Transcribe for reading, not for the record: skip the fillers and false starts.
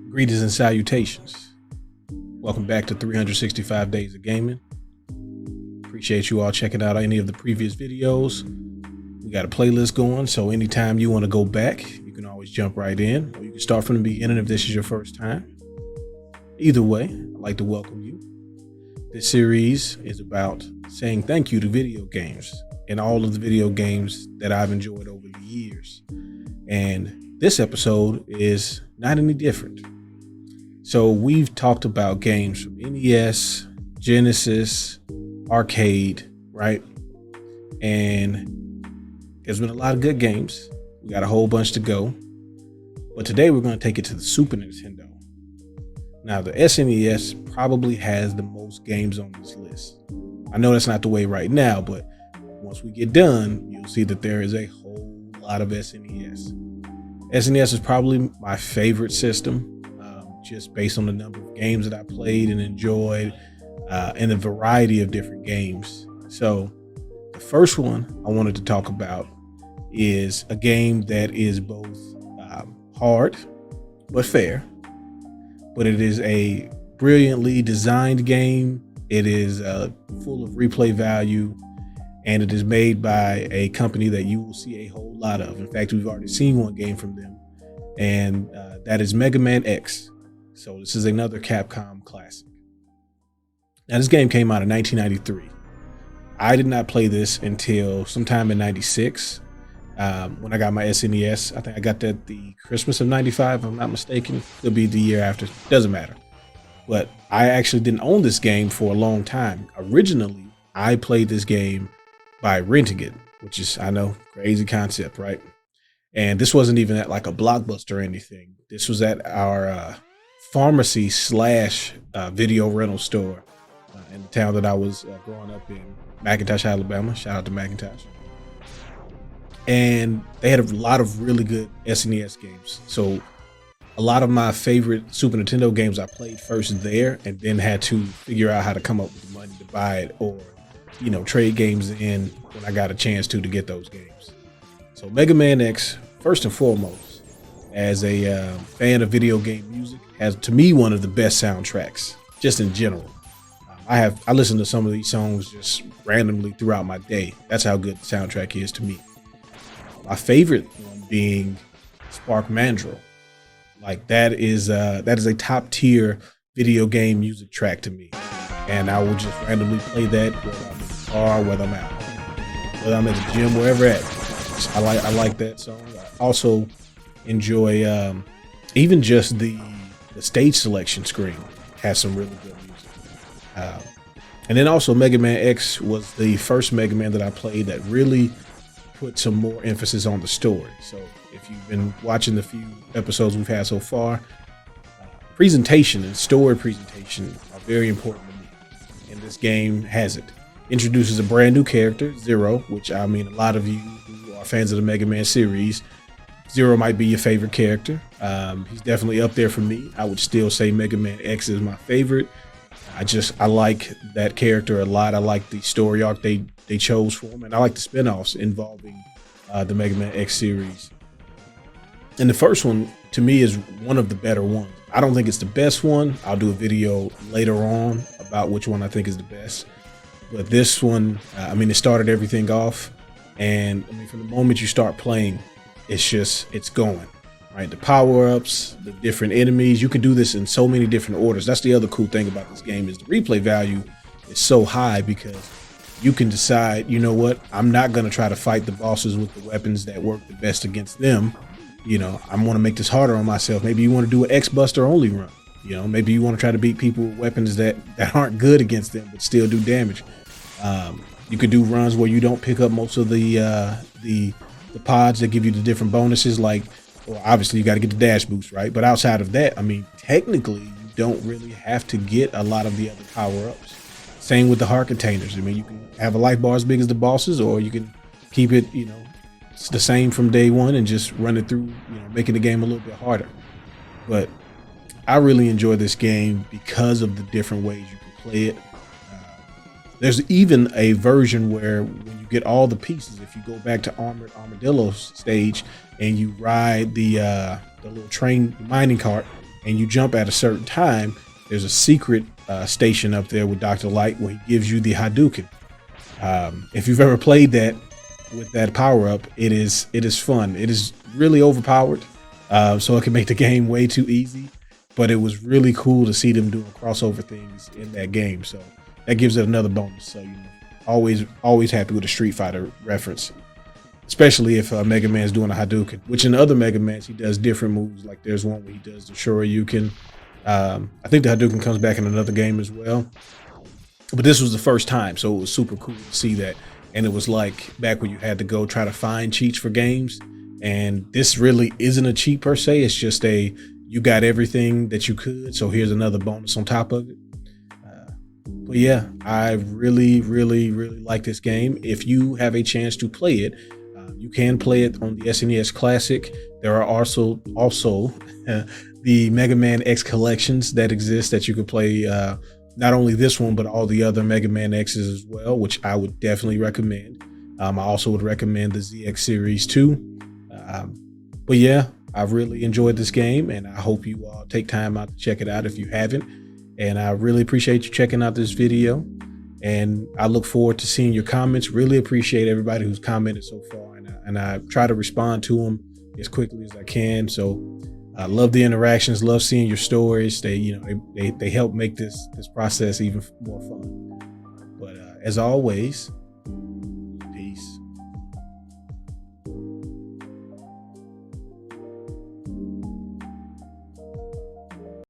Greetings and salutations. Welcome back to 365 Days of Gaming. Appreciate you all checking out any of the previous videos. We got a playlist going, so anytime you want to go back, you can always jump right in, or you can start from the beginning if this is your first time. Either way, I'd like to welcome you. This series is about saying thank you to video games and all of the video games that I've enjoyed over the years. And this episode is not any different. So we've talked about games from NES, Genesis, arcade, right? And there's been a lot of good games. We got a whole bunch to go. But today we're going to take it to the Super Nintendo. Now, the SNES probably has the most games on this list. I know that's not the way right now, but once we get done, you'll see that there is a whole lot of SNES. SNES is probably my favorite system. Just based on the number of games that I played and enjoyed, and the variety of different games. So the first one I wanted to talk about is a game that is both hard but fair, but it is a brilliantly designed game. It is full of replay value, and it is made by a company that you will see a whole lot of. In fact, we've already seen one game from them, and that is Mega Man X. So this is another Capcom classic. Now, this game came out in 1993. I did not play this until sometime in 96 when I got my SNES. I think I got that the Christmas of 95, if I'm not mistaken. It'll be the year after. Doesn't matter. But I actually didn't own this game for a long time. Originally, I played this game by renting it, which is, I know, crazy concept, right? And this wasn't even at like a Blockbuster or anything. This was at our pharmacy slash video rental store in the town that I was growing up in, McIntosh, Alabama. Shout out to McIntosh. And they had a lot of really good SNES games. So a lot of my favorite Super Nintendo games I played first there, and then had to figure out how to come up with the money to buy it, or, you know, trade games in when I got a chance to get those games. So Mega Man X, first and foremost, as a fan of video game music, has to me one of the best soundtracks, just in general. I listen to some of these songs just randomly throughout my day. That's how good the soundtrack is to me. My favorite one being Spark Mandrill. Like that is a top tier video game music track to me, and I will just randomly play that whether I'm in the car, whether I'm out, whether I'm at the gym, wherever at. I like that song. I also enjoy even just the stage selection screen has some really good music. And then also Mega Man X was the first Mega Man that I played that really put some more emphasis on the story. So if you've been watching the few episodes we've had so far, presentation and story presentation are very important to me. And this game has it. Introduces a brand new character, Zero, which I mean, a lot of you who are fans of the Mega Man series, Zero might be your favorite character. He's definitely up there for me. I would still say Mega Man X is my favorite. I like that character a lot. I like the story arc they chose for him, and I like the spinoffs involving the Mega Man X series. And the first one, to me, is one of the better ones. I don't think it's the best one. I'll do a video later on about which one I think is the best. But this one, I mean, it started everything off. And I mean, from the moment you start playing, it's going, right? The power-ups, the different enemies, you can do this in so many different orders. That's the other cool thing about this game, is the replay value is so high because you can decide, you know what, I'm not going to try to fight the bosses with the weapons that work the best against them. You know, I want to make this harder on myself. Maybe you want to do an X-Buster only run. You know, maybe you want to try to beat people with weapons that aren't good against them but still do damage. You could do runs where you don't pick up most of the pods that give you the different bonuses, like, well, obviously you got to get the dash boost, right? But outside of that, I mean, technically you don't really have to get a lot of the other power-ups. Same with the heart containers. I mean, you can have a life bar as big as the bosses, or you can keep it, you know, it's the same from day one and just run it through, you know, making the game a little bit harder. But I really enjoy this game because of the different ways you can play it. There's even a version where when you get all the pieces, if you go back to Armored Armadillo stage and you ride the little train mining cart and you jump at a certain time, there's a secret station up there with Dr. Light where he gives you the Hadouken. If you've ever played that with that power up, it is fun. It is really overpowered, so it can make the game way too easy. But it was really cool to see them doing crossover things in that game. So that gives it another bonus. So always happy with a Street Fighter reference, especially if Mega Man's doing a Hadouken. Which in other Mega Mans he does different moves. Like there's one where he does the Shoryuken. I think the Hadouken comes back in another game as well. But this was the first time, so it was super cool to see that. And it was like back when you had to go try to find cheats for games. And this really isn't a cheat per se. It's just you got everything that you could. So here's another bonus on top of it. But yeah, I really, really, really like this game. If you have a chance to play it, you can play it on the SNES Classic. There are also the Mega Man X collections that exist that you could play. Not only this one, but all the other Mega Man X's as well, which I would definitely recommend. I also would recommend the ZX series too. But yeah, I've really enjoyed this game, and I hope you all take time out to check it out if you haven't. And I really appreciate you checking out this video. And I look forward to seeing your comments. Really appreciate everybody who's commented so far, and I try to respond to them as quickly as I can. So I love the interactions, love seeing your stories. They help make this process even more fun. But as always,